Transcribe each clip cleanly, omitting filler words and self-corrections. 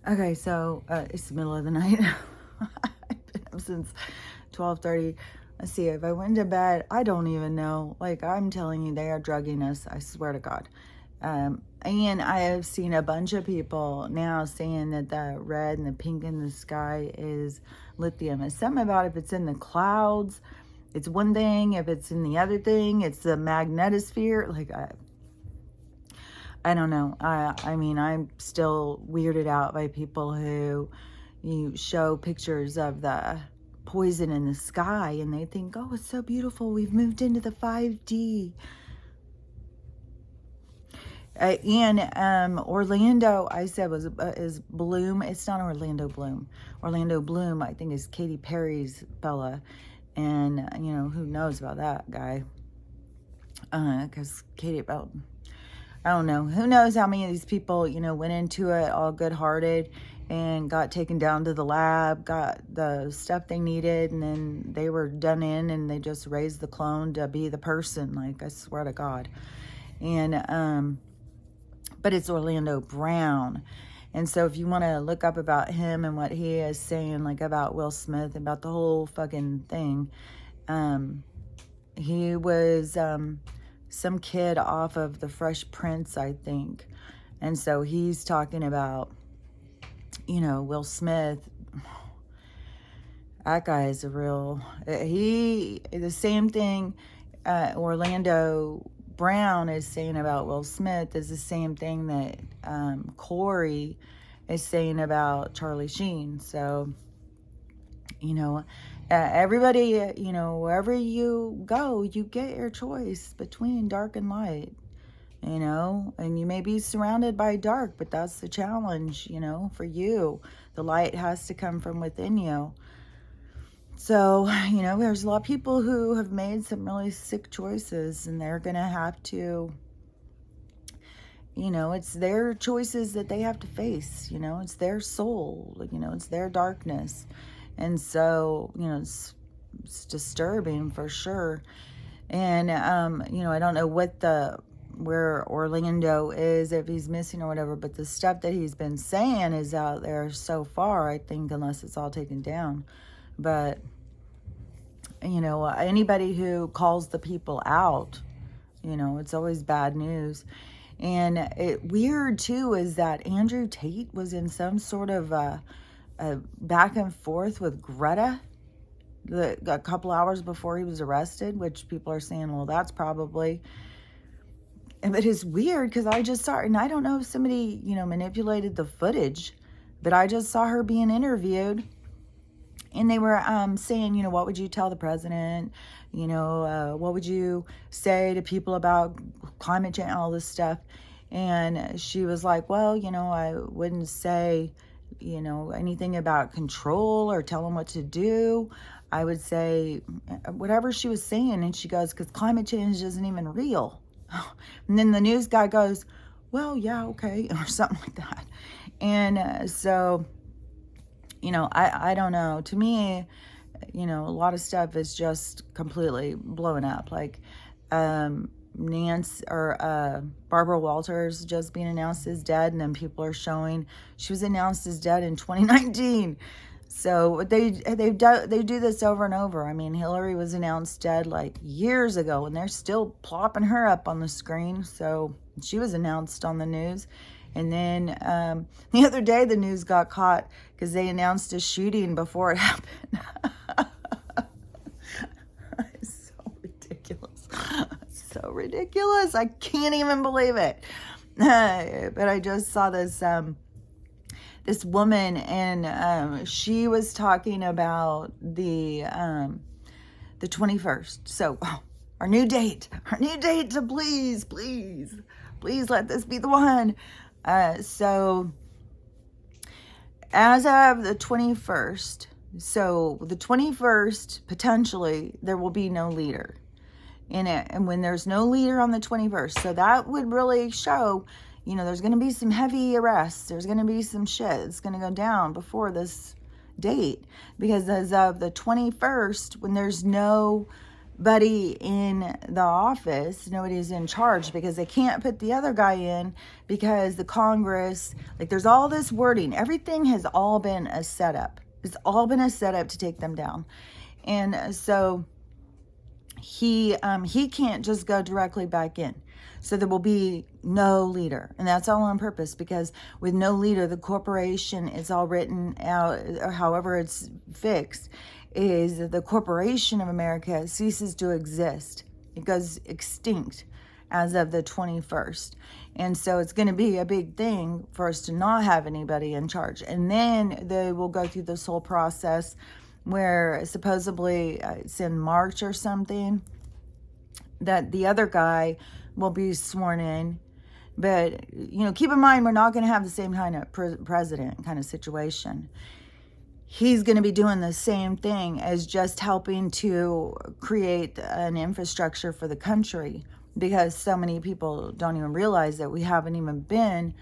Okay, so it's the middle of the night. I've been up since 12:30. Let's see, if I went to bed, I don't even know. Like, I'm telling you, they are drugging us. I swear to God. And I have seen a bunch of people now saying that the red and the pink in the sky is lithium. It's something about if it's in the clouds, it's one thing. If it's in the other thing, it's the magnetosphere. Like, I don't know. I mean, I'm still weirded out by people who you show pictures of the poison in the sky and they think, oh, it's so beautiful. We've moved into the 5D. And Orlando, I said, is Bloom. It's not Orlando Bloom. Orlando Bloom, I think, is Katy Perry's fella. And, you know, who knows about that guy? Because Katy, well, I don't know. Who knows how many of these people, you know, went into it all good-hearted and got taken down to the lab, got the stuff they needed, and then they were done in and they just raised the clone to be the person. Like, I swear to God. And, but it's Orlando Brown. And so if you want to look up about him and what he is saying, like about Will Smith, about the whole fucking thing, he was some kid off of The Fresh Prince, I think. And so he's talking about, you know, Will Smith. That guy is a real, the same thing Orlando Brown is saying about Will Smith is the same thing that Corey is saying about Charlie Sheen. So, you know, everybody, you know, wherever you go, you get your choice between dark and light, you know, and you may be surrounded by dark, but that's the challenge, you know, for you. The light has to come from within you. So, you know, there's a lot of people who have made some really sick choices and they're going to have to, you know, it's their choices that they have to face, you know, it's their soul, you know, it's their darkness. And so, you know, it's disturbing for sure. And, you know, I don't know where Orlando is, if he's missing or whatever, but the stuff that he's been saying is out there so far, I think, unless it's all taken down. But, you know, anybody who calls the people out, you know, it's always bad news. And weird, too, is that Andrew Tate was in some sort of a back and forth with Greta a couple hours before he was arrested, which people are saying, well, that's probably... But it's weird because I just saw, and I don't know if somebody, you know, manipulated the footage, but I just saw her being interviewed. And they were saying, you know, what would you tell the president? You know, what would you say to people about climate change, all this stuff? And she was like, well, you know, I wouldn't say, you know, anything about control or tell them what to do. I would say whatever she was saying. And she goes, because climate change isn't even real. And then the news guy goes, well, yeah, okay, or something like that. And so, you know, I don't know. To me, you know, a lot of stuff is just completely blowing up. Like Barbara Walters just being announced as dead, and then people are showing she was announced as dead in 2019. So they do this over and over. I mean, Hillary was announced dead like years ago, and they're still plopping her up on the screen. So she was announced on the news. And then the other day, the news got caught because they announced a shooting before it happened. It's so ridiculous. So ridiculous. I can't even believe it. But I just saw this this woman, and she was talking about the 21st. So our new date to please let this be the one. So as of the 21st, so the 21st, potentially there will be no leader in it. And when there's no leader on the 21st, so that would really show, you know, there's going to be some heavy arrests. There's going to be some shit that's going to go down before this date. Because as of the 21st, when there's no buddy in the office. Nobody's in charge because they can't put the other guy in because the Congress, like there's all this wording. Everything has all been a setup. It's all been a setup to take them down. And so he can't just go directly back in. So there will be no leader. And that's all on purpose, because with no leader, the corporation is all written out, or however it's fixed, is the corporation of America ceases to exist. It goes extinct as of the 21st. And so it's going to be a big thing for us to not have anybody in charge. And then they will go through this whole process where supposedly it's in March or something that the other guy will be sworn in. But, keep in mind, we're not going to have the same kind of president kind of situation. He's going to be doing the same thing as just helping to create an infrastructure for the country, because so many people don't even realize that we haven't even been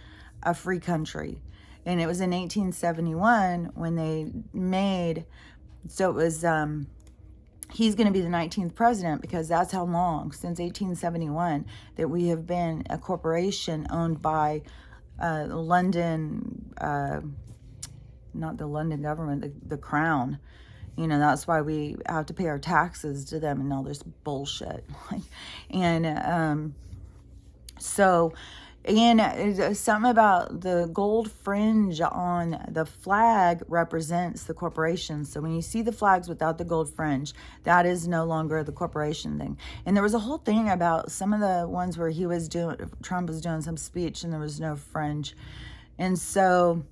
a free country. And it was in 1871 when they made, so it was, he's going to be the 19th president, because that's how long, since 1871, that we have been a corporation owned by London, not the London government, the crown. That's why we have to pay our taxes to them and all this bullshit. And something about the gold fringe on the flag represents the corporation. So when you see the flags without the gold fringe, that is no longer the corporation thing. And there was a whole thing about some of the ones where Trump was doing some speech and there was no fringe. And so,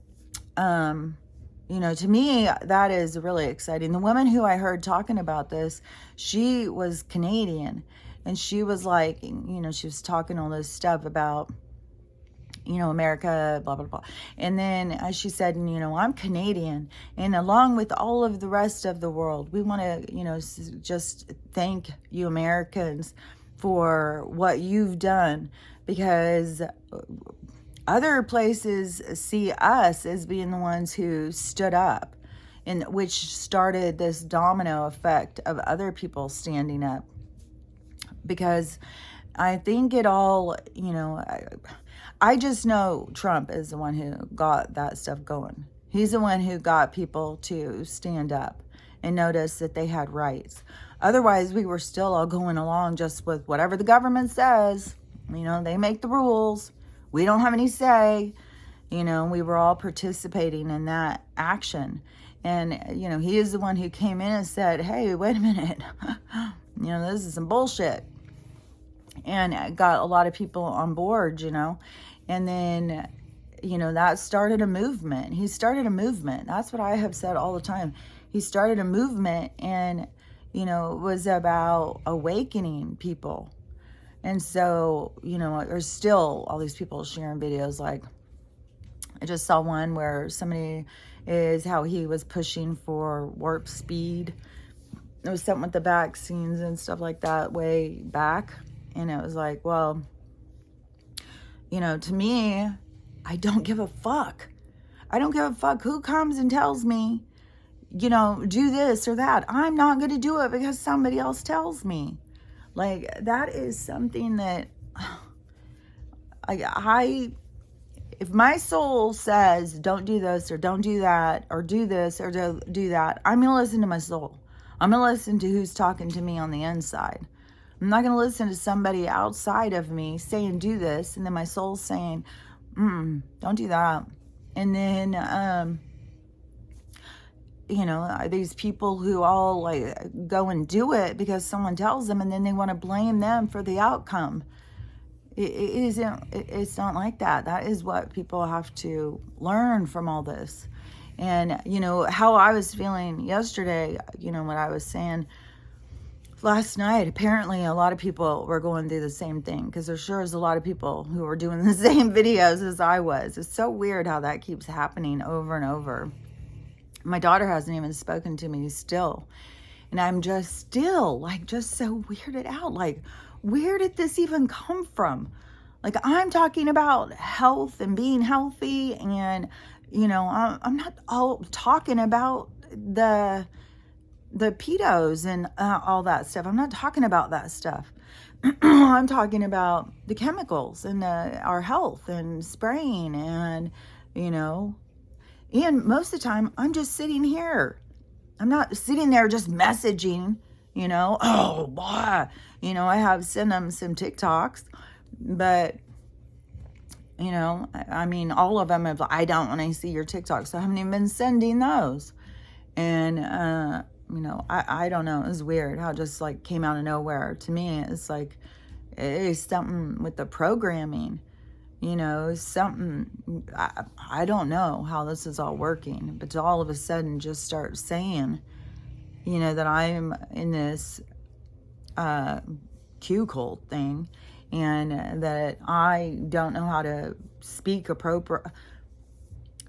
to me, that is really exciting. The woman who I heard talking about this, she was Canadian, and she was like, she was talking all this stuff about, America, blah, blah, blah. And then she said, I'm Canadian, and along with all of the rest of the world, we want to, just thank you Americans for what you've done, because other places see us as being the ones who stood up, and which started this domino effect of other people standing up. Because I think it all, I just know Trump is the one who got that stuff going. He's the one who got people to stand up and notice that they had rights. Otherwise, we were still all going along just with whatever the government says. They make the rules. We don't have any say. We were all participating in that action. And, he is the one who came in and said, hey, wait a minute. This is some bullshit. And got a lot of people on board, And then, that started a movement. He started a movement. That's what I have said all the time. He started a movement, and, it was about awakening people. And so, there's still all these people sharing videos. Like, I just saw one where somebody how he was pushing for warp speed. It was something with the vaccines and stuff like that way back. And it was like, well, to me, I don't give a fuck. I don't give a fuck who comes and tells me, do this or that. I'm not going to do it because somebody else tells me. Like, that is something that if my soul says, don't do this or don't do that, or do this or do that, I'm going to listen to my soul. I'm going to listen to who's talking to me on the inside. I'm not going to listen to somebody outside of me saying, do this, and then my soul's saying, don't do that. And then, these people who all like go and do it because someone tells them, and then they want to blame them for the outcome. It's not like that. That is what people have to learn from all this. And, how I was feeling yesterday, what I was saying last night, apparently a lot of people were going through the same thing, because there sure is a lot of people who were doing the same videos as I was. It's so weird how that keeps happening over and over. My daughter hasn't even spoken to me still. And I'm just still just so weirded out. Like, where did this even come from? Like, I'm talking about health and being healthy, and, I'm not all talking about the the pedos and all that stuff. I'm not talking about that stuff. I'm talking about the chemicals and our health and spraying and, you know, and most of the time I'm just sitting here. I'm not sitting there just messaging, you know, oh, blah. You know, I have sent them some TikToks, but, you know, I mean, all of them have, I don't want to see your TikToks. So I haven't even been sending those. And, you know, I don't know. It was weird how it just like came out of nowhere. To me, it's like, it's something with the programming, you know, something, I don't know how this is all working, but to all of a sudden just start saying, you know, that I'm in this Q cult thing and that I don't know how to speak appropriate.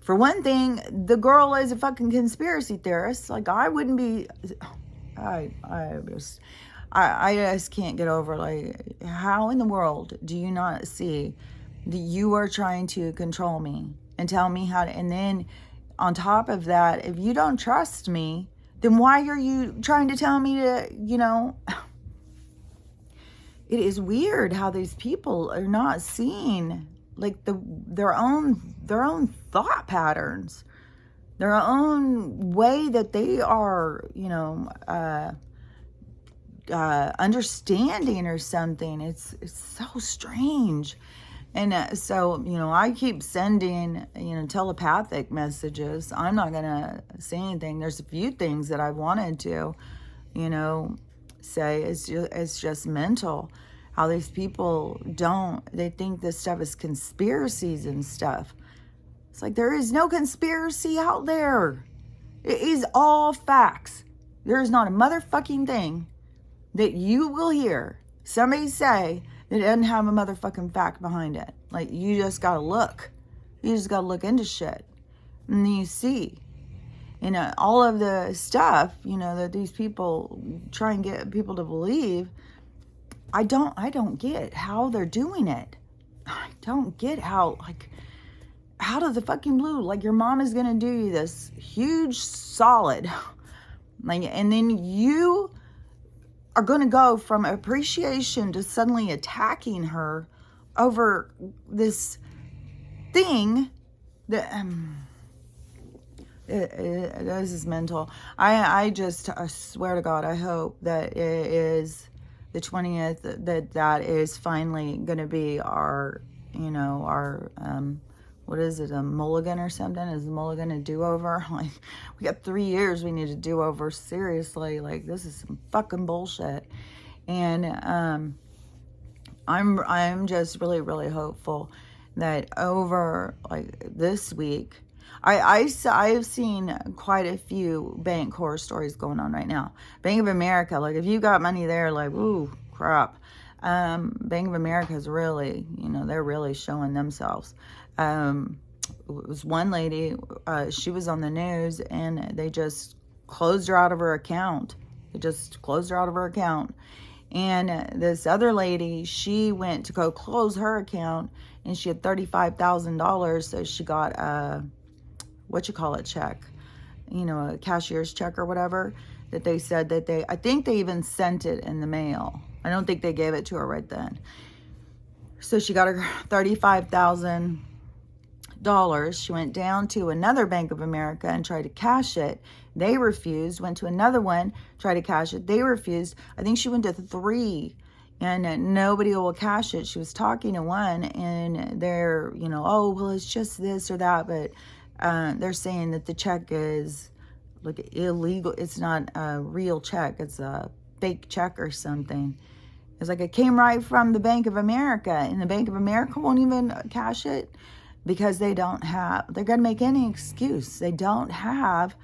For one thing, the girl is a fucking conspiracy theorist. Like, I wouldn't be, I just can't get over, like, how in the world do you not see that you are trying to control me and tell me how to, and then on top of that, if you don't trust me, then why are you trying to tell me to, you know, it is weird how these people are not seeing like their own thought patterns, their own way that they are, you know, understanding or something. It's so strange. And so, you know, I keep sending, you know, telepathic messages. I'm not going to say anything. There's a few things that I wanted to, you know, say. It's just mental how these people they think this stuff is conspiracies and stuff. It's like, there is no conspiracy out there. It is all facts. There is not a motherfucking thing that you will hear somebody say that doesn't have a motherfucking fact behind it. Like, you just gotta look. You just gotta look into shit. And then you see. You know, all of the stuff, you know, that these people try and get people to believe, I don't get how they're doing it. I don't get how, like, out of the fucking blue, like, your mom is gonna do you this huge solid. Like, and then you are going to go from appreciation to suddenly attacking her over this thing that this is mental. I swear to God, I hope that it is the 20th, that is finally going to be our, you know, our what is it, a mulligan or something? Is a mulligan a do-over? Like, we got 3 years we need to do over. Seriously, like, this is some fucking bullshit. And I'm just really, really hopeful that over, like, this week, I've seen quite a few bank horror stories going on right now. Bank of America, like, if you got money there, like, ooh, crap. Bank of America is really, you know, they're really showing themselves. It was one lady, she was on the news, and they just closed her out of her account. They just closed her out of her account. And this other lady, she went to go close her account, and she had $35,000, so she got a, check, you know, a cashier's check or whatever, that they said that I think they even sent it in the mail. I don't think they gave it to her right then. So she got her $35,000. She went down to another Bank of America and tried to cash it. They refused. Went to another one, tried to cash it. They refused. I think she went to 3, and nobody will cash it. She was talking to one, and they're, you know, oh, well, it's just this or that, but they're saying that the check is like illegal. It's not a real check. It's a fake check or something. It's like, it came right from the Bank of America, and the Bank of America won't even cash it because they're going to make any excuse. They don't have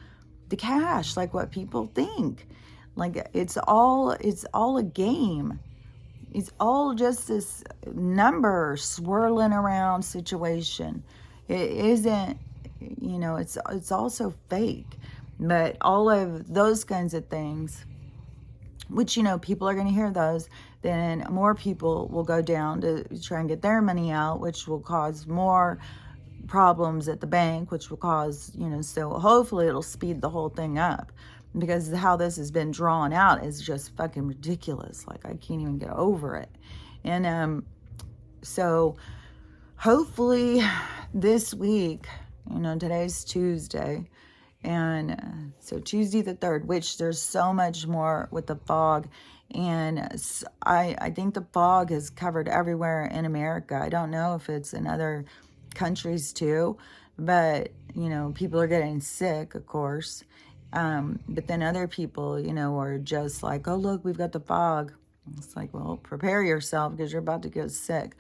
the cash, like what people think. Like, it's all a game. It's all just this number swirling around situation. It isn't, you know, it's also fake. But all of those kinds of things, which, you know, people are going to hear those, then more people will go down to try and get their money out, which will cause more problems at the bank, which will cause, you know, so hopefully it'll speed the whole thing up. because how this has been drawn out is just fucking ridiculous. Like, I can't even get over it. And so hopefully this week, today's Tuesday, and so Tuesday the 3rd, which there's so much more with the fog. And I think the fog has covered everywhere in America. I don't know if it's in other countries too, but, people are getting sick, of course. But then other people, are just like, oh, look, we've got the fog. It's like, well, prepare yourself because you're about to get sick.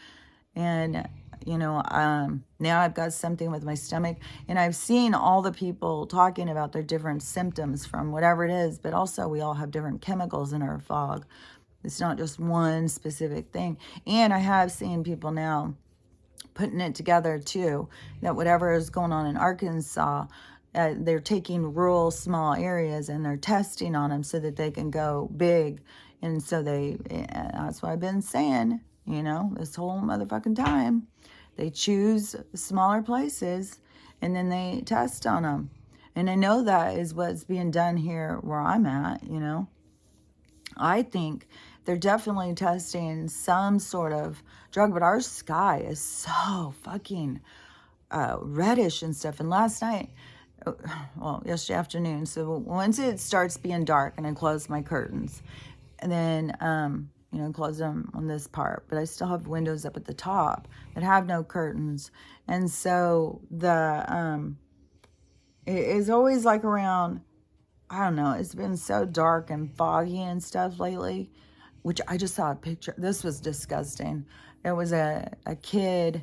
And, now I've got something with my stomach, and I've seen all the people talking about their different symptoms from whatever it is, but also we all have different chemicals in our fog. It's not just one specific thing. And I have seen people now putting it together too, that whatever is going on in Arkansas, they're taking rural small areas and they're testing on them so that they can go big. And so that's what I've been saying, this whole motherfucking time. They choose smaller places and then they test on them. And I know that is what's being done here where I'm at, I think they're definitely testing some sort of drug, but our sky is so fucking reddish and stuff. And last night, yesterday afternoon, so once it starts being dark and I close my curtains, and then, close them on this part, but I still have windows up at the top that have no curtains. And so it is always like around, I don't know, it's been so dark and foggy and stuff lately, which I just saw a picture. This was disgusting. It was a kid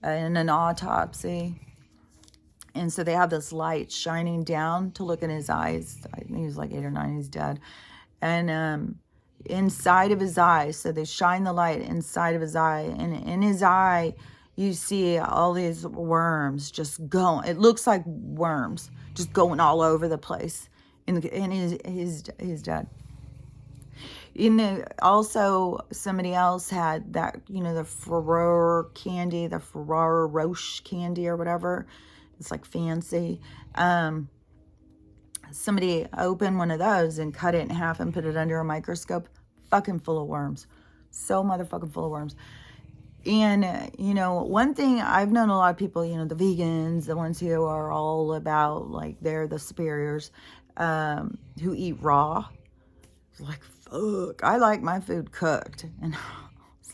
in an autopsy. And so they have this light shining down to look in his eyes. I think he was like 8 or 9, he's dead. And inside of his eye, so they shine the light inside of his eye, and in his eye you see all these worms just going. It looks like worms just going all over the place, and he's dead. Also somebody else had that, the Ferrero candy, the Ferrero Rocher candy or whatever. It's like fancy. Somebody opened one of those and cut it in half and put it under a microscope. Fucking full of worms. So motherfucking full of worms. And, one thing, I've known a lot of people, the vegans, the ones who are all about, like, they're the superiors, who eat raw. Like, fuck, I like my food cooked. And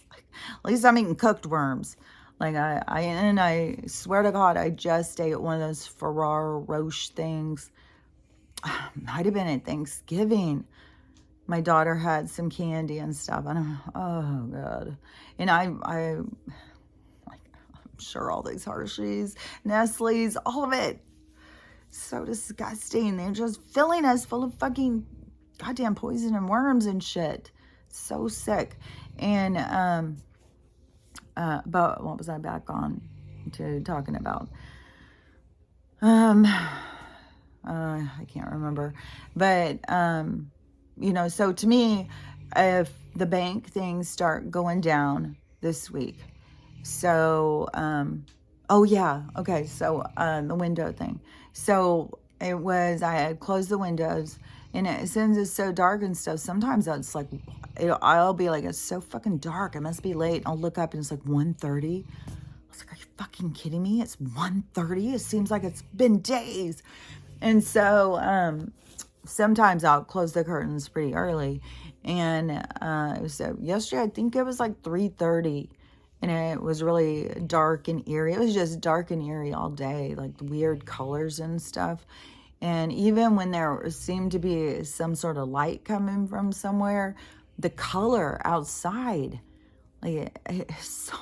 like, at least I'm eating cooked worms. Like, I swear to God, I just ate one of those Ferrero Rocher things. Might have been at Thanksgiving. My daughter had some candy and stuff. Oh God. And I'm sure all these Hershey's, Nestle's, all of it. So disgusting. They're just filling us full of fucking goddamn poison and worms and shit. So sick. And, but what was I back on to talking about? I can't remember, but, so to me, if the bank things start going down this week, so, oh yeah, okay, so, the window thing, so I had closed the windows, and since it's so dark and stuff, sometimes it's like, I'll be like, it's so fucking dark, it must be late, I'll look up and it's like 1:30. I was like, are you fucking kidding me? It's 1:30. It seems like it's been days. And so sometimes I'll close the curtains pretty early. And so yesterday, I think it was like 3:30. And it was really dark and eerie. It was just dark and eerie all day, like weird colors and stuff. And even when there seemed to be some sort of light coming from somewhere, the color outside, like, it's so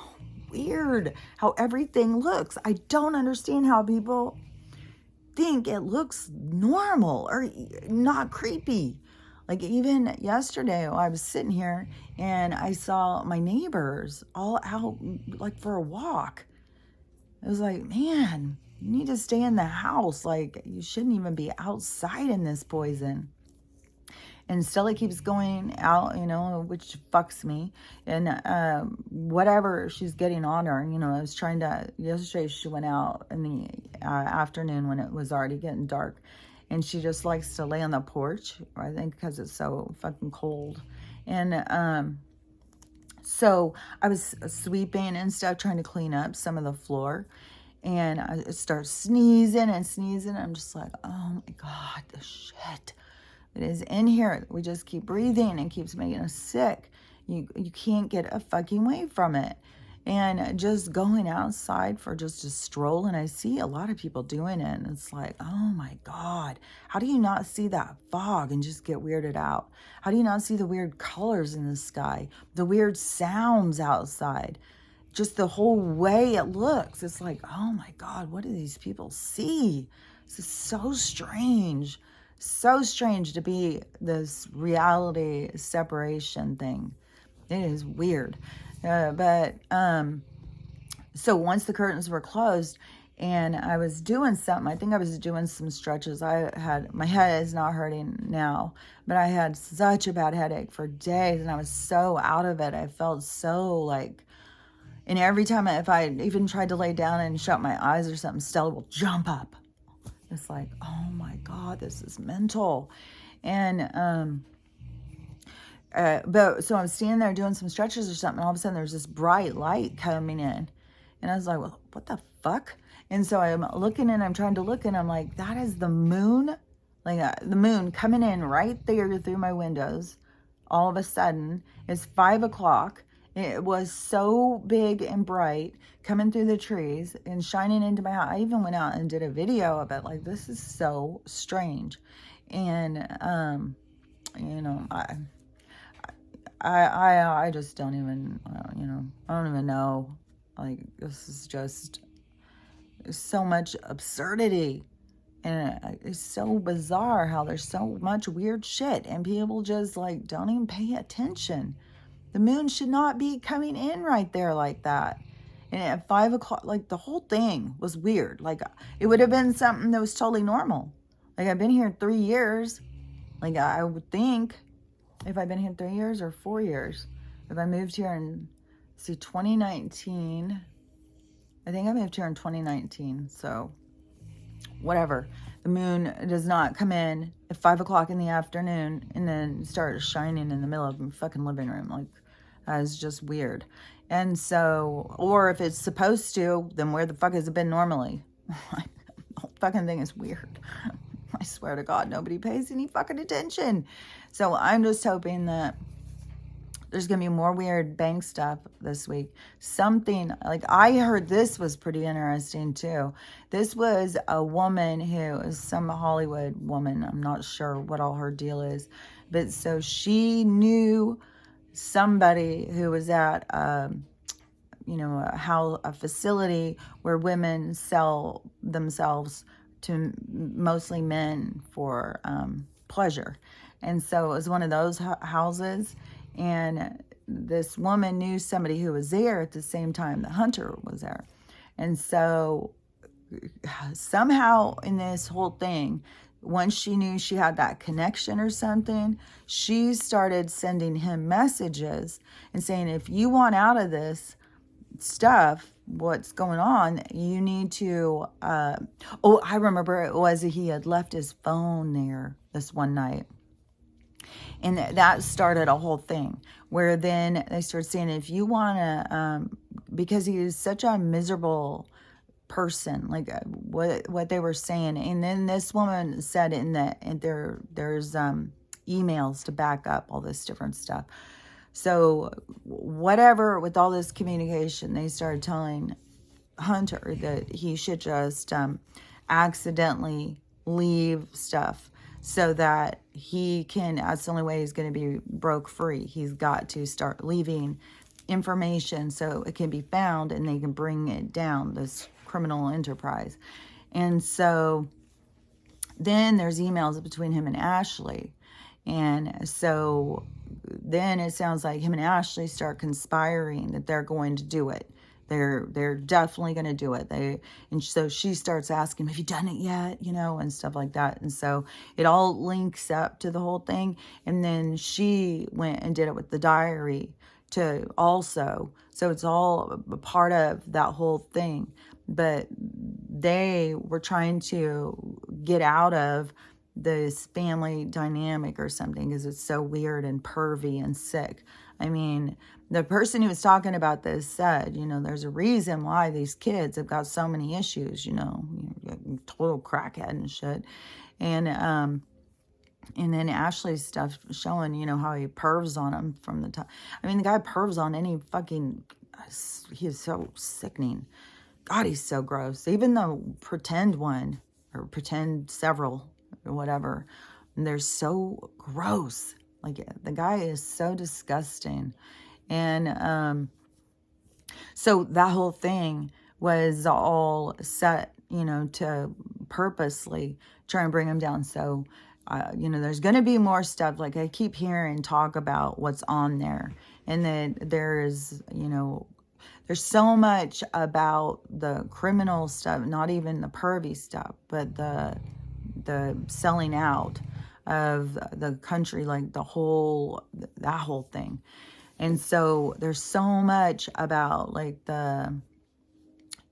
weird how everything looks. I don't understand how people think it looks normal or not creepy. Like, even yesterday, I was sitting here and I saw my neighbors all out, like, for a walk. It was like, man, you need to stay in the house. Like, you shouldn't even be outside in this poison. And Stella keeps going out, which fucks me. And whatever she's getting on her, I was trying to, yesterday she went out in the afternoon when it was already getting dark. and she just likes to lay on the porch, I think because it's so fucking cold. And so I was sweeping and stuff, trying to clean up some of the floor, and I start sneezing and sneezing. I'm just like, oh my God, the shit that is in here. We just keep breathing and keeps making us sick. You can't get a fucking way from it. And just going outside for just a stroll, and I see a lot of people doing it, and it's like, oh my God, how do you not see that fog and just get weirded out? How do you not see the weird colors in the sky, the weird sounds outside, just the whole way it looks? It's like, oh my God, what do these people see? This is so strange. So strange to be this reality separation thing. It is weird. So once the curtains were closed and I was doing something, I think I was doing some stretches. My head is not hurting now, but I had such a bad headache for days and I was so out of it. I felt so like, and every time if I even tried to lay down and shut my eyes or something, Stella will jump up. It's like, oh my God, this is mental. And, but so I'm standing there doing some stretches or something, and all of a sudden there's this bright light coming in. And I was like, well, what the fuck? And so I'm looking and I'm trying to look and I'm like, that is the moon. Like the moon coming in right there through my windows. All of a sudden, it's 5 o'clock. It was so big and bright coming through the trees and shining into my house. I even went out and did a video of it. Like, this is so strange. And, you know, I just don't even, I don't even know. Like, this is just so much absurdity. And it's so bizarre how there's so much weird shit. And people just, like, don't even pay attention. The moon should not be coming in right there like that. And at 5 o'clock, like, the whole thing was weird. Like, it would have been something that was totally normal. Like, I've been here 3 years. Like, I would think, if I've been here 3 years or 4 years, if I moved here in, 2019, I think I moved here in 2019, so whatever. The moon does not come in at 5 o'clock in the afternoon and then start shining in the middle of my fucking living room. Like, that is just weird. And so, or if it's supposed to, then where the fuck has it been normally? The whole fucking thing is weird. I swear to God, nobody pays any fucking attention. So I'm just hoping that there's going to be more weird bank stuff this week. Something, like, I heard this was pretty interesting too. This was a woman who is some Hollywood woman. I'm not sure what all her deal is. But so she knew somebody who was at, a facility where women sell themselves to mostly men for pleasure. And so it was one of those houses. And this woman knew somebody who was there at the same time the hunter was there. And so somehow in this whole thing, once she knew she had that connection or something, she started sending him messages and saying, if you want out of this stuff, what's going on, you need to, I remember it was he had left his phone there this one night. And that started a whole thing where then they started saying, if you want to, because he is such a miserable person, like what they were saying. And then this woman said there's emails to back up all this different stuff. So whatever, with all this communication, they started telling Hunter that he should just accidentally leave stuff so that he can, that's the only way he's going to be broke free. He's got to start leaving information so it can be found and they can bring it down, this criminal enterprise. And so then there's emails between him and Ashley. And so then it sounds like him and Ashley start conspiring that they're going to do it. They're definitely going to do it. And so she starts asking, have you done it yet? And stuff like that. And so it all links up to the whole thing. And then she went and did it with the diary too also. So it's all a part of that whole thing. But they were trying to get out of this family dynamic or something, because it's so weird and pervy and sick. I mean, the person who was talking about this said, there's a reason why these kids have got so many issues, total crackhead and shit. And then Ashley's stuff showing, how he pervs on him from the top. I mean, the guy pervs on any fucking, he is so sickening. God, he's so gross. Even the pretend one, or pretend several, or whatever, they're so gross. Like, the guy is so disgusting. And so that whole thing was all set, to purposely try and bring him down. So, there's going to be more stuff. Like, I keep hearing talk about what's on there. And then there's, there's so much about the criminal stuff, not even the pervy stuff, but the selling out of the country, like that whole thing. And so there's so much about like the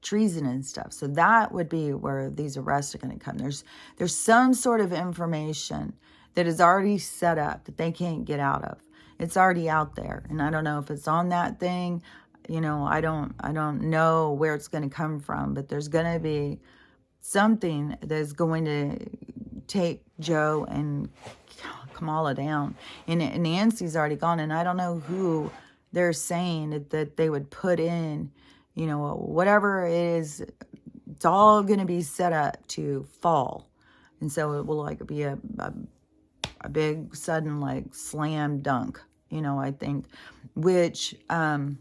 treason and stuff. So that would be where these arrests are going to come. There's some sort of information that is already set up that they can't get out of. It's already out there. And I don't know if it's on that thing. I don't know where it's going to come from, but there's going to be something that's going to take Joe and Kamala down. And Nancy's already gone, and I don't know who they're saying that they would put in, whatever it is, it's all going to be set up to fall. And so it will like be a big sudden like slam dunk, I think, which, that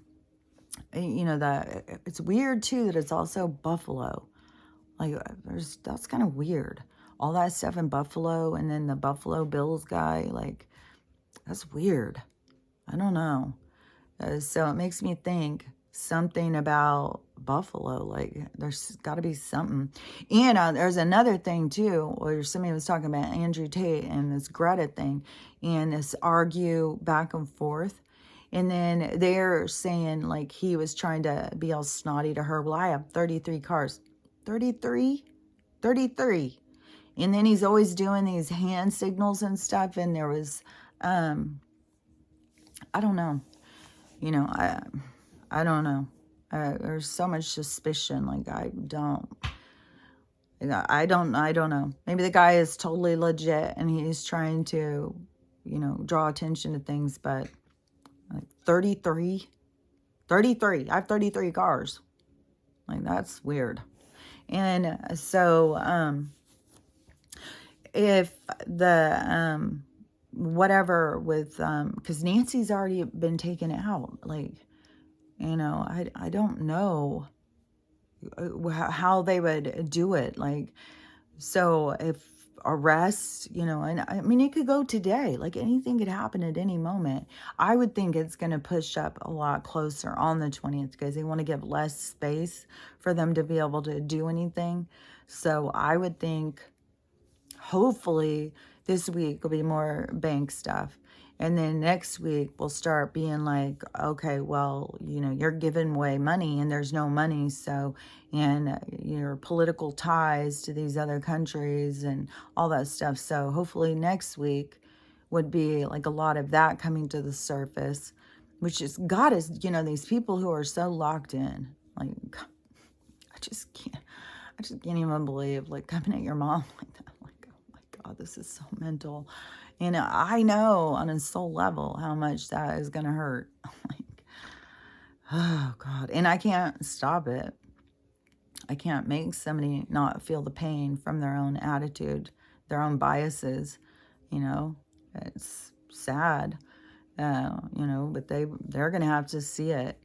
it's weird too that it's also Buffalo. Like, that's kind of weird. All that stuff in Buffalo, and then the Buffalo Bills guy, like, that's weird. I don't know. So it makes me think something about Buffalo. Like, there's got to be something. And there's another thing, too, where somebody was talking about Andrew Tate and this Greta thing, and this argue back and forth. And then they're saying, like, he was trying to be all snotty to her. Well, I have 33 cars. 33? 33. And then he's always doing these hand signals and stuff. And there was, I don't know. I don't know. There's so much suspicion. Like, I don't know. Maybe the guy is totally legit and he's trying to, draw attention to things. But like 33? 33. I have 33 cars. Like, that's weird. And so, if the, whatever with, because Nancy's already been taken out, like, I don't know how they would do it. Like, so if arrests, and I mean, it could go today, like anything could happen at any moment. I would think it's going to push up a lot closer on the 20th because they want to give less space for them to be able to do anything. So I would think hopefully this week will be more bank stuff. And then next week we'll start being like, okay, well, you're giving away money and there's no money. So, and your political ties to these other countries and all that stuff. So hopefully next week would be like a lot of that coming to the surface, which is, God is, these people who are so locked in, like, I just can't even believe, like, coming at your mom like that. Like, oh my God, this is so mental. And I know on a soul level how much that is going to hurt. Like, oh God. And I can't stop it. I can't make somebody not feel the pain from their own attitude, their own biases. It's sad, but they're going to have to see it.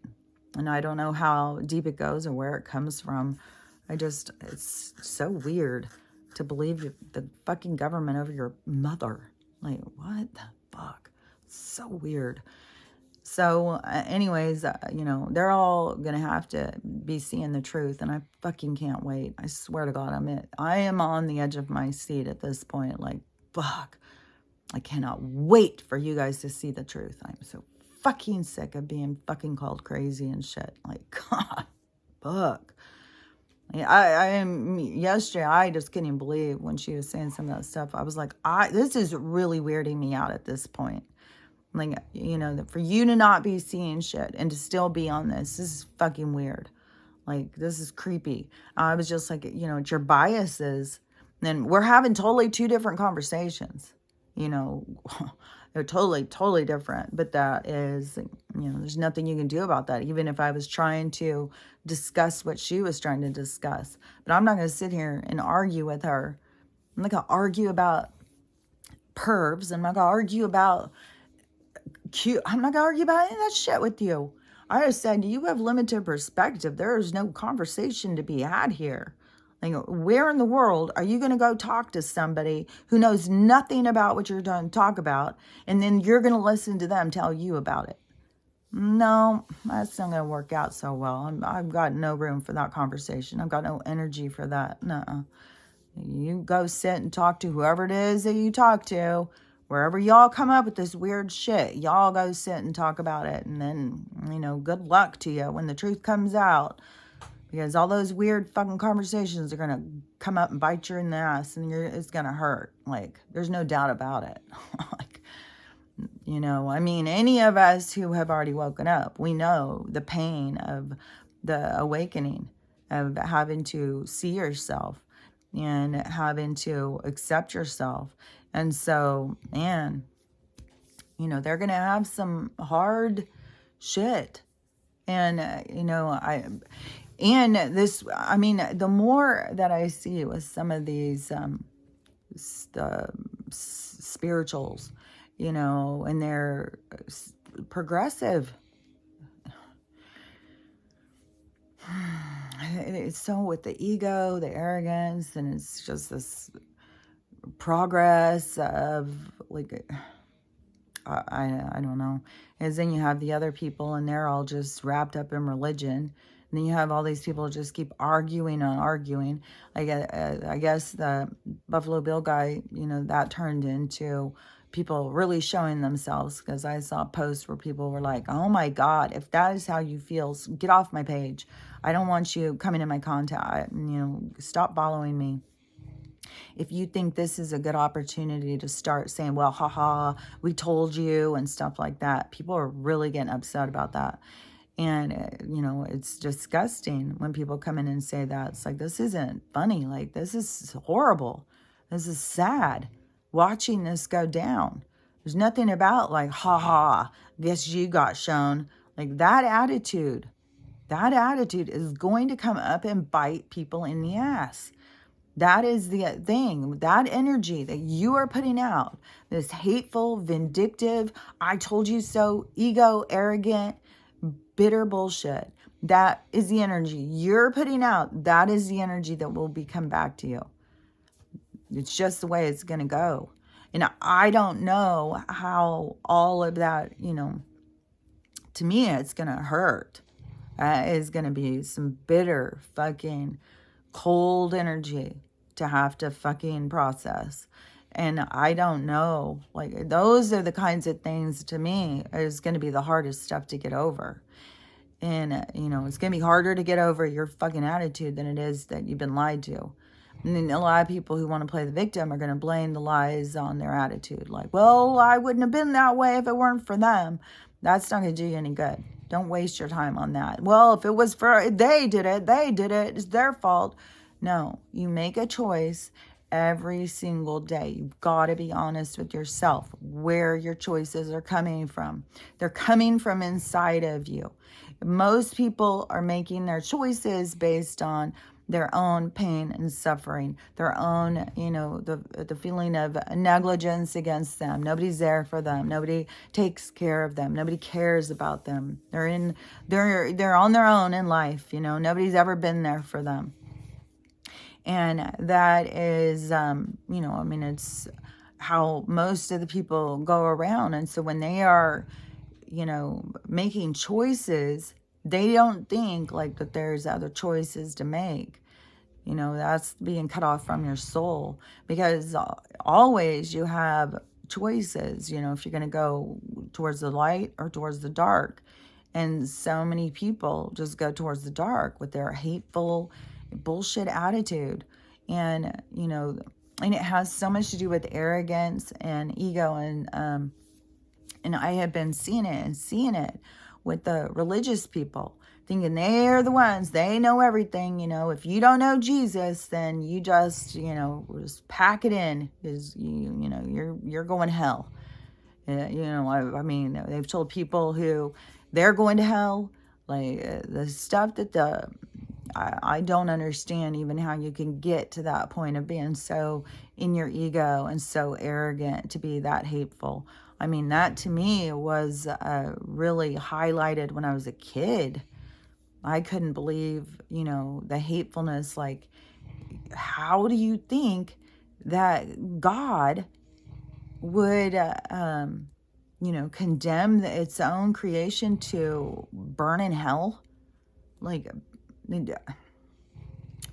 And I don't know how deep it goes or where it comes from. It's so weird to believe the fucking government over your mother. Like, what the fuck? So weird. So, anyways, they're all going to have to be seeing the truth, and I fucking can't wait. I swear to God, I am on the edge of my seat at this point. Like, fuck. I cannot wait for you guys to see the truth. I'm so fucking sick of being fucking called crazy and shit. Like, God, fuck. Yesterday, I just couldn't even believe when she was saying some of that stuff. I was like, this is really weirding me out at this point. Like, for you to not be seeing shit and to still be on this is fucking weird. Like, this is creepy. I was just like, it's your biases. And we're having totally two different conversations. They're totally, totally different. But that is, there's nothing you can do about that. Even if I was trying to discuss what she was trying to discuss. But I'm not going to sit here and argue with her. I'm not going to argue about pervs. I'm not going to argue about cute. I'm not going to argue about any of that shit with you. I just said, you have limited perspective. There is no conversation to be had here. Like, where in the world are you going to go talk to somebody who knows nothing about what you're going to talk about, and then you're going to listen to them tell you about it? No, that's not going to work out so well. I've got no room for that conversation. I've got no energy for that. Nuh-uh. You go sit and talk to whoever it is that you talk to. Wherever y'all come up with this weird shit, y'all go sit and talk about it. And then, good luck to you when the truth comes out. Because all those weird fucking conversations are going to come up and bite you in the ass. And it's going to hurt. Like, there's no doubt about it. Like, any of us who have already woken up, we know the pain of the awakening, of having to see yourself and having to accept yourself. And so, man, they're going to have some hard shit. And, the more that I see with some of these spirituals, and they're progressive. It's so with the ego, the arrogance, and it's just this progress of like, I don't know. And then you have the other people, and they're all just wrapped up in religion. And then you have all these people just keep arguing and arguing. I guess the Buffalo Bill guy, that turned into people really showing themselves, because I saw posts where people were like, oh my God, if that is how you feel, get off my page. I don't want you coming in my contact. Stop following me. If you think this is a good opportunity to start saying, well, haha, we told you, and stuff like that, people are really getting upset about that. And, it's disgusting when people come in and say that. It's like, this isn't funny. Like, this is horrible. This is sad. Watching this go down. There's nothing about like, haha, guess you got shown. Like, that attitude is going to come up and bite people in the ass. That is the thing, that energy that you are putting out, this hateful, vindictive, I told you so, ego, arrogant, bitter bullshit. That is the energy you're putting out. That is the energy that will come back to you. It's just the way it's going to go. And I don't know how all of that, to me, it's going to hurt. It's going to be some bitter, fucking cold energy to have to fucking process. And I don't know, like, those are the kinds of things, to me, is going to be the hardest stuff to get over. And, it's going to be harder to get over your fucking attitude than it is that you've been lied to. And then a lot of people who want to play the victim are going to blame the lies on their attitude. Like, well, I wouldn't have been that way if it weren't for them. That's not going to do you any good. Don't waste your time on that. Well, if it was they did it, it's their fault. No, you make a choice every single day. You've got to be honest with yourself where your choices are coming from. They're coming from inside of you. Most people are making their choices based on their own pain and suffering, their own, the feeling of negligence against them. Nobody's there for them. Nobody takes care of them. Nobody cares about them. They're on their own in life. Nobody's ever been there for them. And that is, it's how most of the people go around. And so when they are, making choices, they don't think like that there's other choices to make. That's being cut off from your soul, because always you have choices, if you're going to go towards the light or towards the dark. And so many people just go towards the dark with their hateful bullshit attitude. And, and it has so much to do with arrogance and ego. And I have been seeing it with the religious people, thinking they're the ones, they know everything. If you don't know Jesus, then you just pack it in, because you're going to hell. I mean, they've told people who they're going to hell, like the stuff that I don't understand even how you can get to that point of being so in your ego and so arrogant to be that hateful. I mean, that to me was really highlighted when I was a kid. I couldn't believe, the hatefulness. Like, how do you think that God would, condemn its own creation to burn in hell? Like,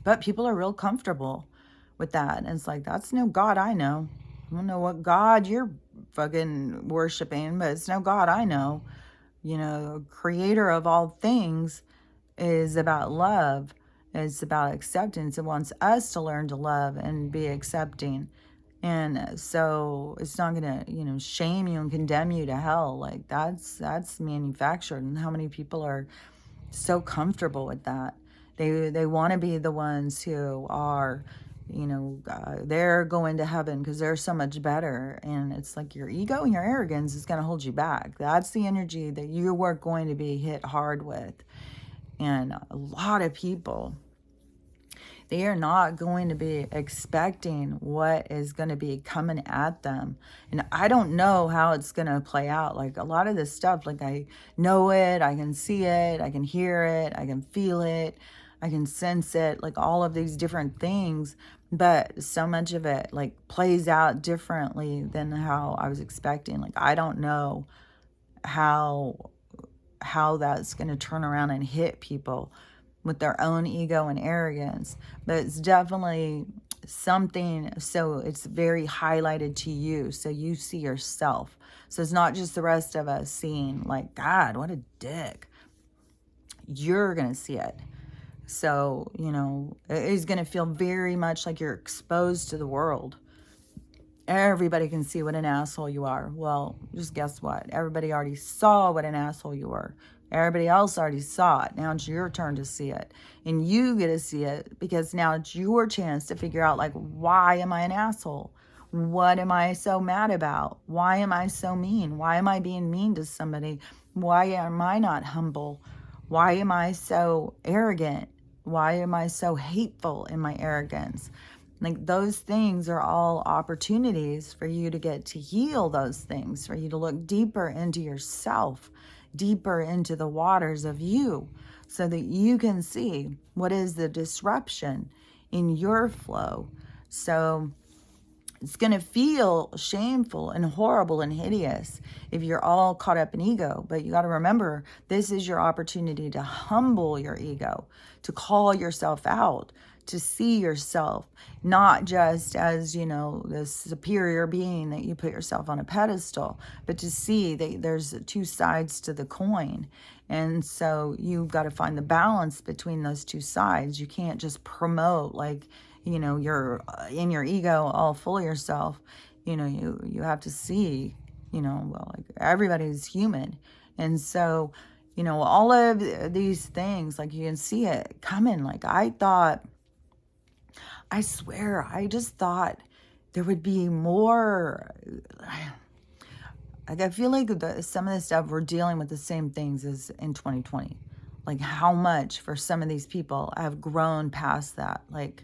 but people are real comfortable with that. And it's like, that's no God I know. I don't know what God you're fucking worshiping, but it's no God I know. Creator of all things is about love. It's about acceptance. It wants us to learn to love and be accepting. And so it's not going to, shame you and condemn you to hell. Like, that's manufactured. And how many people are so comfortable with that? They want to be the ones who are, they're going to heaven because they're so much better. And it's like your ego and your arrogance is going to hold you back. That's the energy that you are going to be hit hard with. And a lot of people, they are not going to be expecting what is going to be coming at them. And I don't know how it's going to play out. Like, a lot of this stuff, like, I know it, I can see it, I can hear it, I can feel it, I can sense it, like all of these different things. But so much of it, like, plays out differently than how I was expecting. Like, I don't know how that's going to turn around and hit people with their own ego and arrogance. But it's definitely something, so it's very highlighted to you, so you see yourself. So it's not just the rest of us seeing, like, God, what a dick. You're going to see it. So, it's going to feel very much like you're exposed to the world. Everybody can see what an asshole you are. Well, just guess what? Everybody already saw what an asshole you were. Everybody else already saw it. Now it's your turn to see it. And you get to see it because now it's your chance to figure out, like, why am I an asshole? What am I so mad about? Why am I so mean? Why am I being mean to somebody? Why am I not humble? Why am I so arrogant? Why am I so hateful in my arrogance? Like, those things are all opportunities for you to get to heal those things, for you to look deeper into yourself, deeper into the waters of you, so that you can see what is the disruption in your flow. So it's going to feel shameful and horrible and hideous if you're all caught up in ego. But you got to remember, this is your opportunity to humble your ego, to call yourself out, to see yourself not just as, this superior being that you put yourself on a pedestal, but to see that there's two sides to the coin. And so you've got to find the balance between those two sides. You can't just promote, like, you're in your ego all full of yourself. You have to see, well, like, everybody's human. And so, all of these things, like, you can see it coming. Like, I swear, I just thought there would be more. Like, I feel like some of this stuff, we're dealing with the same things as in 2020. Like, how much for some of these people have grown past that. Like,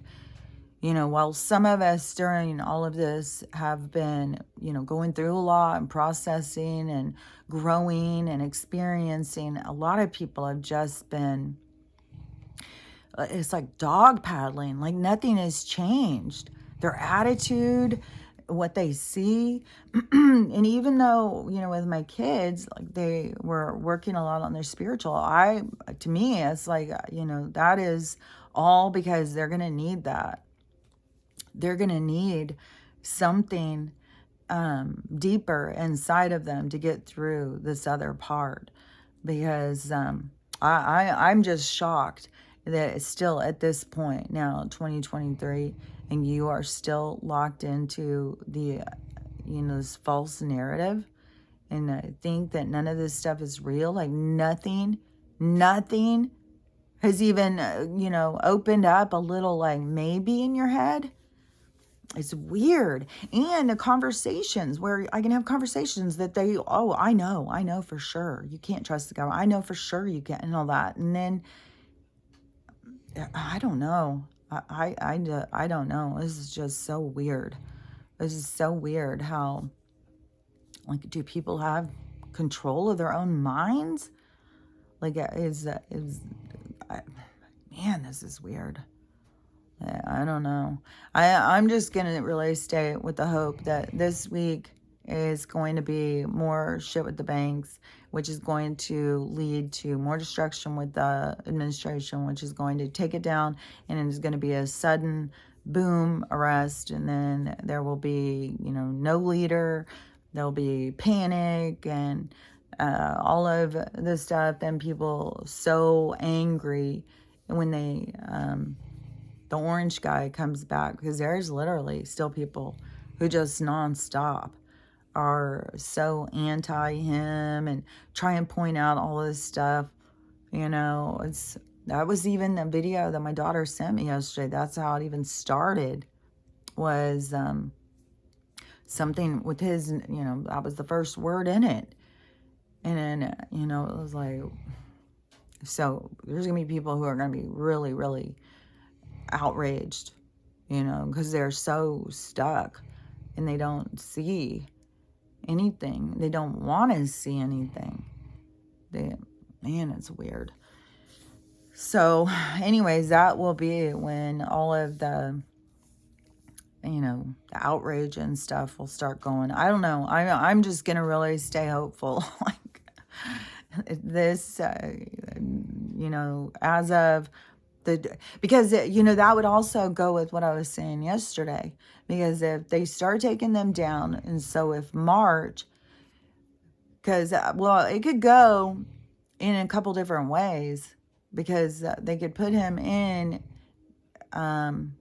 while some of us during all of this have been, going through a lot and processing and growing and experiencing, a lot of people have just been, it's like dog paddling. Like, nothing has changed. Their attitude, what they see. And even though, with my kids, like, they were working a lot on their spiritual, to me, it's like, that is all because they're going to need that. They're going to need something deeper inside of them to get through this other part. Because I'm just shocked that it's still at this point now, 2023, and you are still locked into the, this false narrative, and think that none of this stuff is real. Like nothing has even, opened up a little, like maybe in your head. It's weird. And the conversations where I can have conversations that I know for sure you can't trust the government. I know for sure you can't, and all that. And then I don't know. I don't know. This is just so weird. This is so weird how, like, do people have control of their own minds? Like, man, this is weird. I don't know. I'm just going to really stay with the hope that this week is going to be more shit with the banks, which is going to lead to more destruction with the administration, which is going to take it down, and it is going to be a sudden boom arrest, and then there will be, no leader. There'll be panic and all of this stuff, and people so angry when the orange guy comes back, because there's literally still people who just nonstop are so anti him and try and point out all this stuff. That was even the video that my daughter sent me yesterday. That's how it even started, was something with his, that was the first word in it. And then, it was like, so there's going to be people who are going to be really, really outraged, because they're so stuck and they don't see anything. They don't want to see anything. Man, it's weird. So anyways, that will be when all of the, the outrage and stuff will start going. I don't know. I'm just going to really stay hopeful. Like this, as of because that would also go with what I was saying yesterday, because if they start taking them down, and so if March, because it could go in a couple different ways, because they could put him in, man,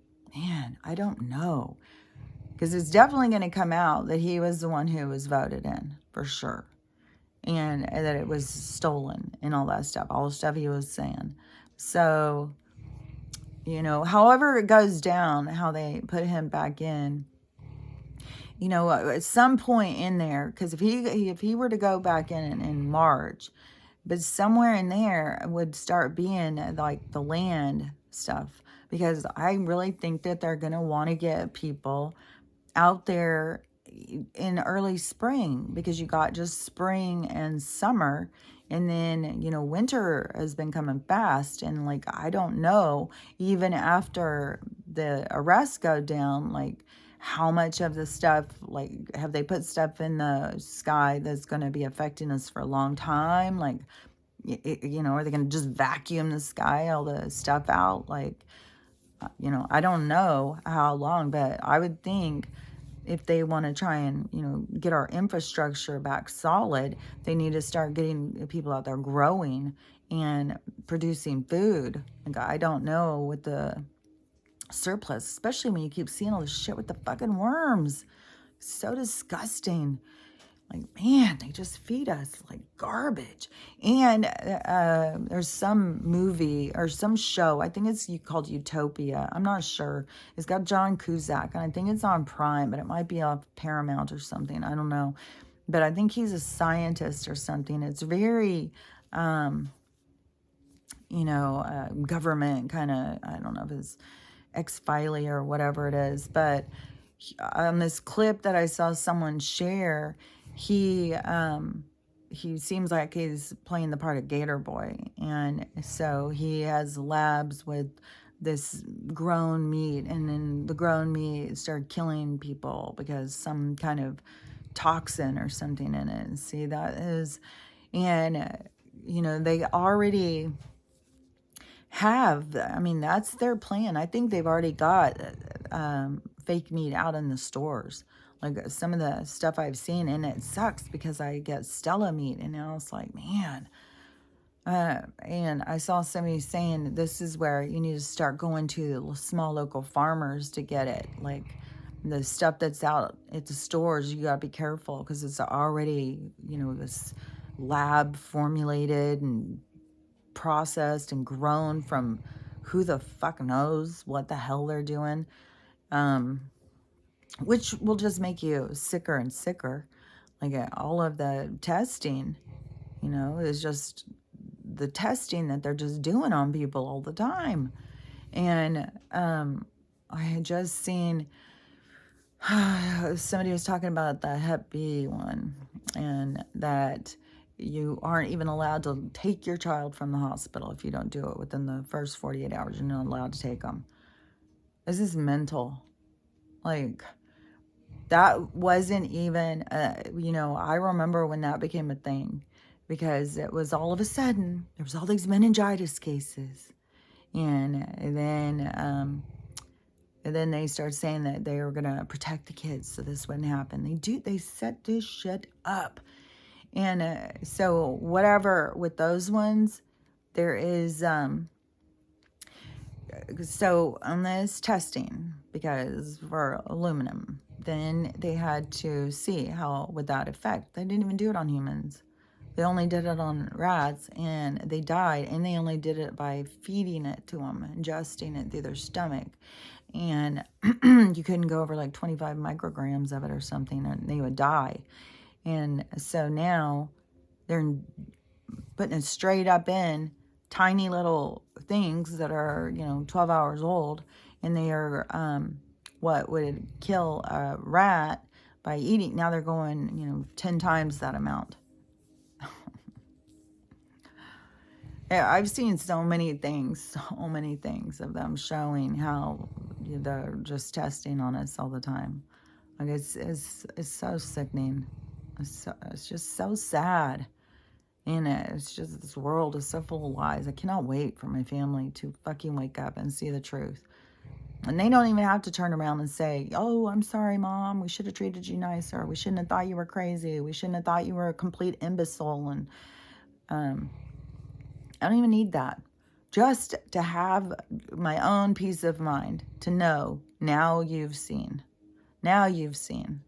I don't know, because it's definitely going to come out that he was the one who was voted in for sure, and that it was stolen and all that stuff, all the stuff he was saying. So however it goes down, how they put him back in, at some point in there, because if he were to go back in March, but somewhere in there would start being like the land stuff, because I really think that they're going to want to get people out there in early spring, because you got just spring and summer. And then, winter has been coming fast. And like, I don't know, even after the arrests go down, like how much of the stuff, like, have they put stuff in the sky that's going to be affecting us for a long time? Like, are they going to just vacuum the sky, all the stuff out? Like, I don't know how long, but I would think if they want to try and, get our infrastructure back solid, they need to start getting people out there growing and producing food. Like, I don't know, with the surplus, especially when you keep seeing all this shit with the fucking worms. So disgusting. Like, man, they just feed us like garbage. And there's some movie or some show, I think it's called Utopia. I'm not sure. It's got John Cusack, and I think it's on Prime, but it might be off Paramount or something. I don't know. But I think he's a scientist or something. It's very, government kind of, I don't know if it's X-Files or whatever it is. But on this clip that I saw someone share, he seems like he's playing the part of Gator Boy, and so he has labs with this grown meat, and then the grown meat started killing people because some kind of toxin or something in it. See, that is, and they already have, I mean, that's their plan. I think they've already got fake meat out in the stores. Like some of the stuff I've seen, and it sucks because I get Stella meat, and now it's like, man, And I saw somebody saying this is where you need to start going to the small local farmers to get it. Like the stuff that's out at the stores, you got to be careful because it's already, this lab formulated and processed and grown from who the fuck knows what the hell they're doing, which will just make you sicker and sicker. Like all of the testing, is just the testing that they're just doing on people all the time. And I had just seen somebody was talking about the Hep B one, and that you aren't even allowed to take your child from the hospital if you don't do it within the first 48 hours. You're not allowed to take them. This is mental. Like, that wasn't even, I remember when that became a thing, because it was all of a sudden, there was all these meningitis cases. And then they started saying that they were going to protect the kids so this wouldn't happen. They set this shit up. And so whatever with those ones, there is, so on this testing, because for aluminum, then they had to see how would that affect. They didn't even do it on humans. They only did it on rats, and they died, and they only did it by feeding it to them, ingesting it through their stomach. And you couldn't go over like 25 micrograms of it or something, and they would die. And so now they're putting it straight up in tiny little things that are, 12 hours old, and they are what would kill a rat by eating. Now they're going, 10 times that amount. I've seen so many things of them showing how they're just testing on us all the time. Like it's so sickening. It's just so sad. And it's just, this world is so full of lies. I cannot wait for my family to fucking wake up and see the truth. And they don't even have to turn around and say, oh, I'm sorry, Mom. We should have treated you nicer. We shouldn't have thought you were crazy. We shouldn't have thought you were a complete imbecile. And I don't even need that. Just to have my own peace of mind, to know now you've seen. Now you've seen.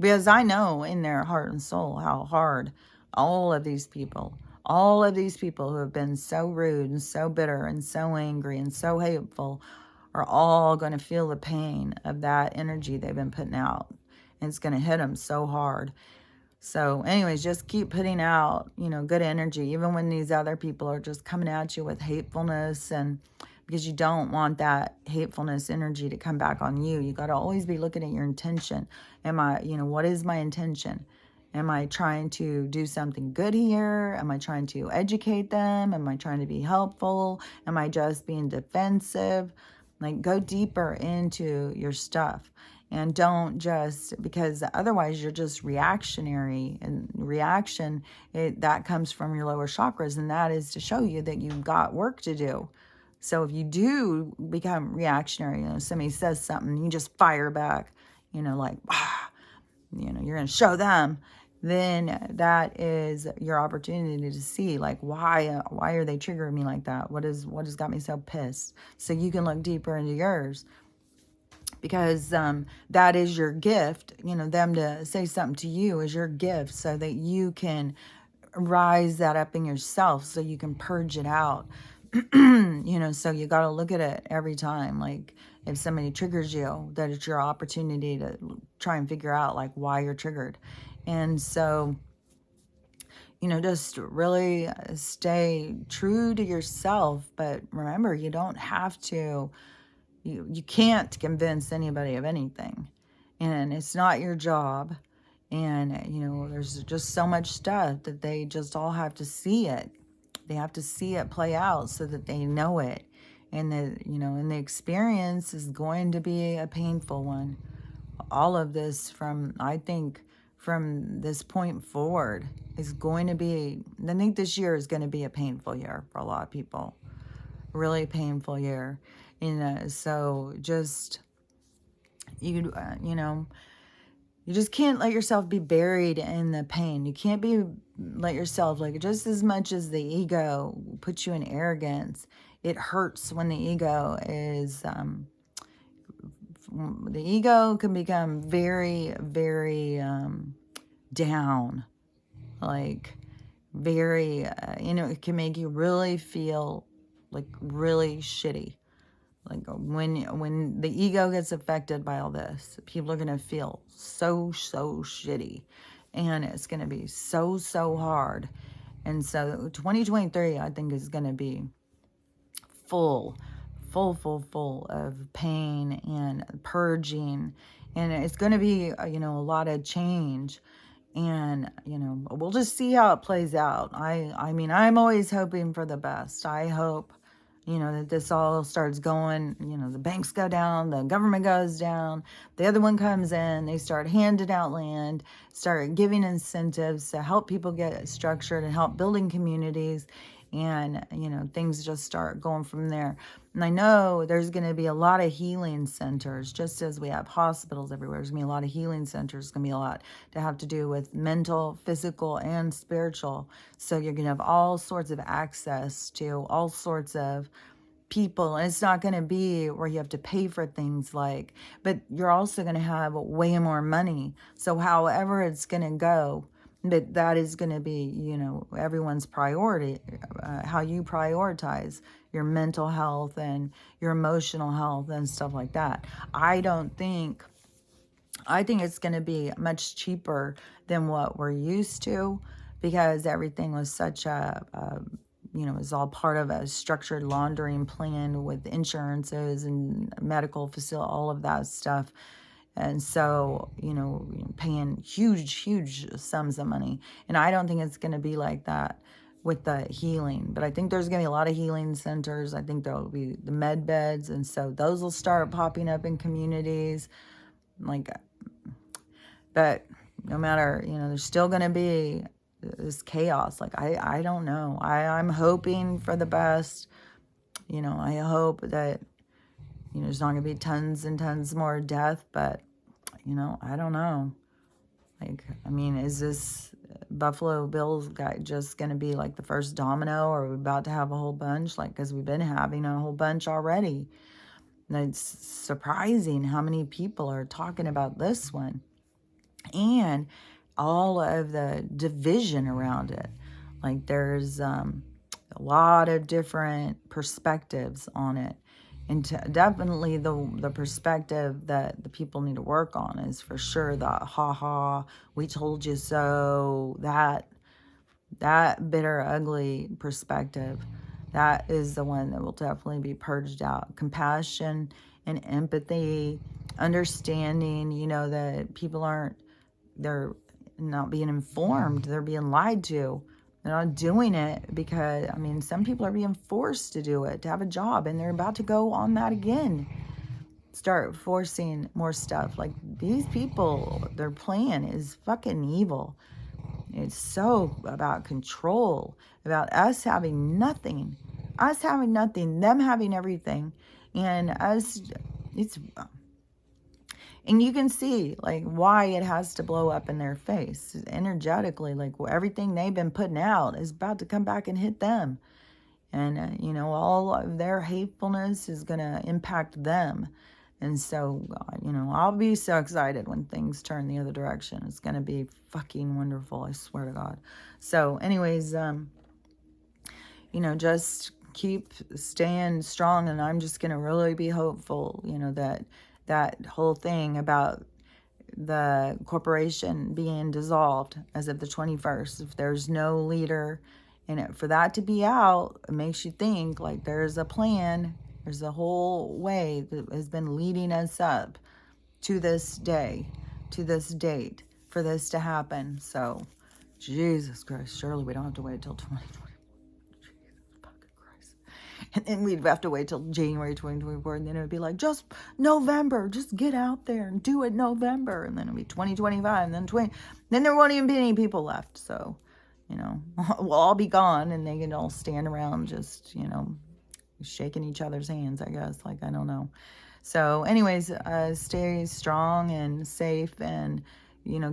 Because I know in their heart and soul how hard all of these people who have been so rude and so bitter and so angry and so hateful are all going to feel the pain of that energy they've been putting out. And it's going to hit them so hard. So anyways, just keep putting out, good energy, even when these other people are just coming at you with hatefulness, and because you don't want that hatefulness energy to come back on you. You got to always be looking at your intention. What is my intention? Am I trying to do something good here? Am I trying to educate them? Am I trying to be helpful? Am I just being defensive? Like, go deeper into your stuff. And don't just, because otherwise you're just reactionary. And reaction, that comes from your lower chakras. And that is to show you that you've got work to do. So if you do become reactionary, somebody says something, you just fire back, like, you're going to show them. Then that is your opportunity to see, like, why are they triggering me like that? What has got me so pissed? So you can look deeper into yours. Because that is your gift, them to say something to you is your gift, so that you can rise that up in yourself, so you can purge it out. So you got to look at it every time. Like, if somebody triggers you, that it's your opportunity to try and figure out, like, why you're triggered. And so, just really stay true to yourself. But remember, you don't have to. You can't convince anybody of anything, and it's not your job. And there's just so much stuff that they just all have to see it. They have to see it play out so that they know it. And and the experience is going to be a painful one. All of this, from this point forward, is going to be, I think this year is going to be a painful year for a lot of people. Really painful year. So just, you you just can't let yourself be buried in the pain. You can't let yourself, like, just as much as the ego puts you in arrogance, it hurts when the ego is, the ego can become very, very down, like very, it can make you really feel like really shitty. Like when the ego gets affected by all this, people are going to feel so shitty, and it's going to be so hard. And so 2023, I think, is going to be full of pain and purging, and it's going to be a lot of change. And we'll just see how it plays out. I mean, I'm always hoping for the best. I hope that this all starts going, the banks go down, the government goes down, the other one comes in, they start handing out land, start giving incentives to help people get structured and help building communities, and things just start going from there. And I know there's going to be a lot of healing centers, just as we have hospitals everywhere. There's going to be a lot of healing centers. There's going to be a lot to have to do with mental, physical, and spiritual. So you're going to have all sorts of access to all sorts of people. And it's not going to be where you have to pay for things, but you're also going to have way more money. So however it's going to go, but that is going to be, everyone's priority, how you prioritize your mental health and your emotional health and stuff like that. I think it's going to be much cheaper than what we're used to, because everything was such it was all part of a structured laundering plan with insurances and medical facility, all of that stuff. And so, paying huge sums of money. And I don't think it's going to be like that with the healing. But I think there's going to be a lot of healing centers. I think there will be the med beds. And so those will start popping up in communities. But no matter, there's still going to be this chaos. I don't know. I'm hoping for the best. I hope that, there's not going to be tons and tons more death, but I don't know. Is this Buffalo Bills guy just going to be like the first domino, or are we about to have a whole bunch? Because we've been having a whole bunch already. And it's surprising how many people are talking about this one, and all of the division around it. There's a lot of different perspectives on it. And definitely the perspective that the people need to work on is for sure the ha, we told you so, that bitter, ugly perspective. That is the one that will definitely be purged out. Compassion and empathy, understanding, that people they're not being informed, they're being lied to. They're not doing it because, some people are being forced to do it, to have a job, and they're about to go on that again. Start forcing more stuff. These people, their plan is fucking evil. It's so about control, about us having nothing, them having everything, and us, and you can see, why it has to blow up in their face energetically. Everything they've been putting out is about to come back and hit them. And, all of their hatefulness is going to impact them. And so, I'll be so excited when things turn the other direction. It's going to be fucking wonderful, I swear to God. So, anyways, just keep staying strong. And I'm just going to really be hopeful, that whole thing about the corporation being dissolved as of the 21st, if there's no leader, and for that to be out, it makes you think there's a plan, there's a whole way that has been leading us up to this day, to this date, for this to happen. So, Jesus Christ, surely we don't have to wait till 2020. And then we'd have to wait till January 2024, and then it would be just November, just get out there and do it November, and then it'll be 2025, and then there won't even be any people left. So, we'll all be gone, and they can all stand around just, shaking each other's hands, I guess. I don't know. So, anyways, stay strong and safe, and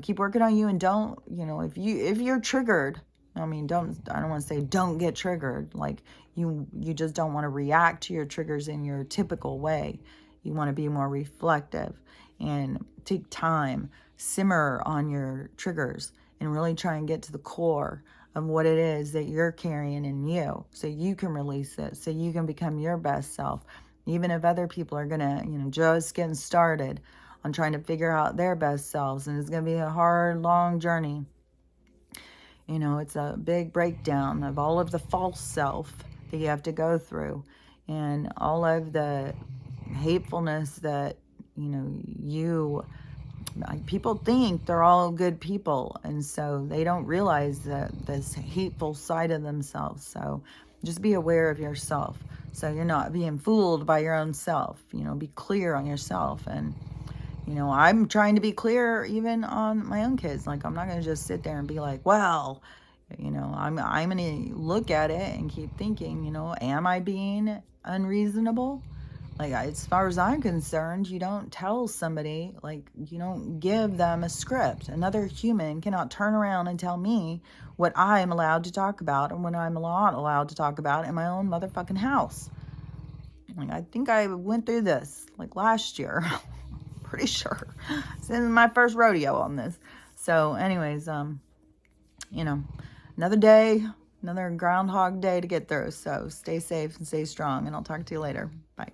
keep working on you, and don't, if you're triggered, I mean, I don't want to say don't get triggered. Like, you just don't want to react to your triggers in your typical way. You want to be more reflective and take time, simmer on your triggers, and really try and get to the core of what it is that you're carrying in you, so you can release it, so you can become your best self. Even if other people are gonna, just getting started on trying to figure out their best selves, and it's gonna be a hard, long journey. It's a big breakdown of all of the false self that you have to go through, and all of the hatefulness that, people think they're all good people, and so they don't realize that this hateful side of themselves. So just be aware of yourself, so you're not being fooled by your own self. Be clear on yourself. And I'm trying to be clear even on my own kids. Like, I'm not going to just sit there and be like, well, I'm going to look at it and keep thinking, am I being unreasonable? Like, as far as I'm concerned, you don't tell somebody, like, you don't give them a script. Another human cannot turn around and tell me what I am allowed to talk about and what I'm not allowed to talk about in my own motherfucking house. Like, I think I went through this, like, last year. Pretty sure. This is my first rodeo on this. So, anyways, another day, another Groundhog Day to get through. So, stay safe and stay strong, and I'll talk to you later. Bye.